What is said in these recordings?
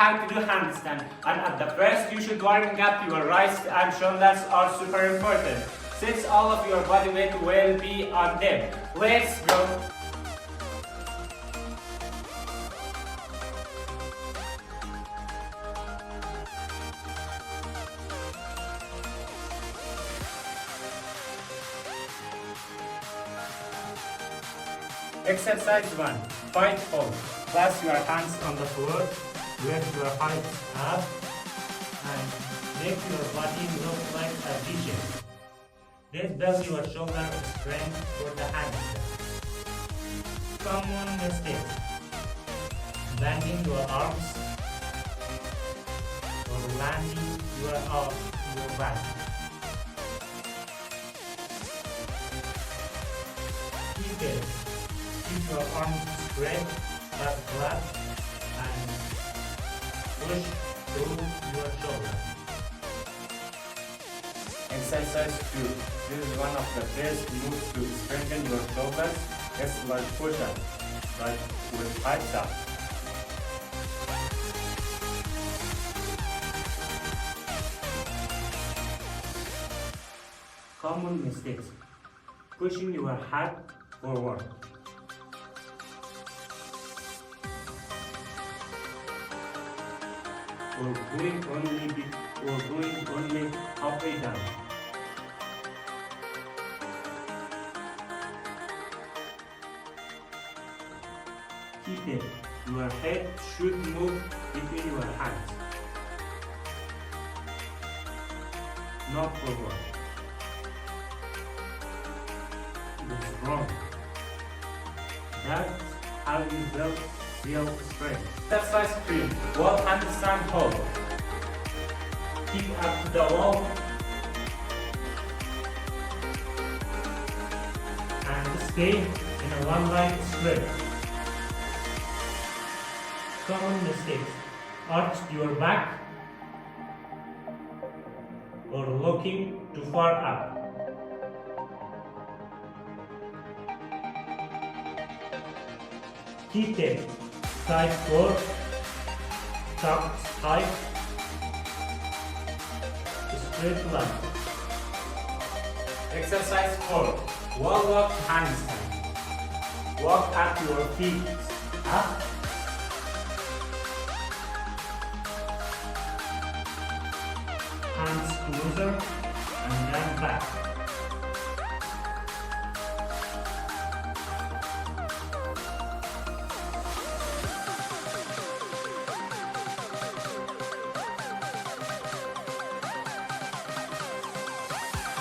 how to do handstand. And at the first, you should warming up your wrists and shoulders are super important, since all of your body weight will be on them. Let's go. Exercise 1. Pike hold. Place your hands on the floor, lift your hips up, and make your body look like a pigeon. Then build your shoulder strength for the handstand. Common mistakes: bending your arms or landing your back. Keep it. Keep your arms straight but flat and push through your shoulder. Exercise 2. This is one of the best moves to strengthen your shoulders. It's like push-ups, but with pipes up. Common mistakes: pushing your head forward, or going only halfway down. Keep it. Your head should move between your hands, not forward. It's wrong. That's how you build real strength. Exercise 3. Wall handstand hold. Keep up to the wall and stay in a one line straight. Common mistakes: arch your back or looking too far up. Keep it. Side four, top high, straight line. Exercise 4. Wall walk handstand. Walk up your feet up, hands closer, and then back.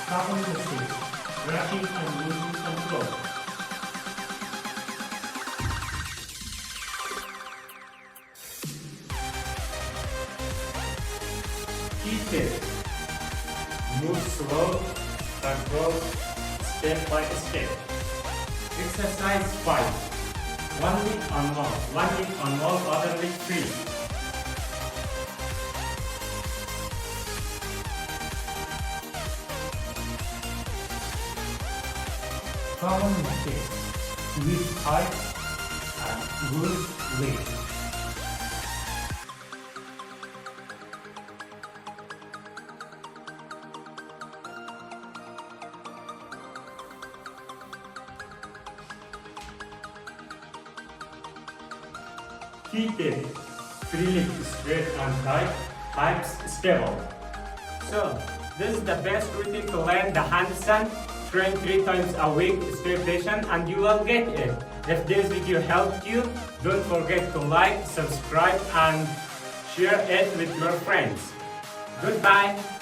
Common mistakes: rushing and losing control. Keep it. Move slow, control, step by step. Exercise 5. One leg on wall. One leg on wall, other leg free. Common mistakes: weak height and loose weight. Keep it. Free leg straight and tight, hips stable. So, this is the best routine to learn the handstand. Train 3 times a week, stay patient, and you will get it. If this video helped you, don't forget to like, subscribe, and share it with your friends. Goodbye.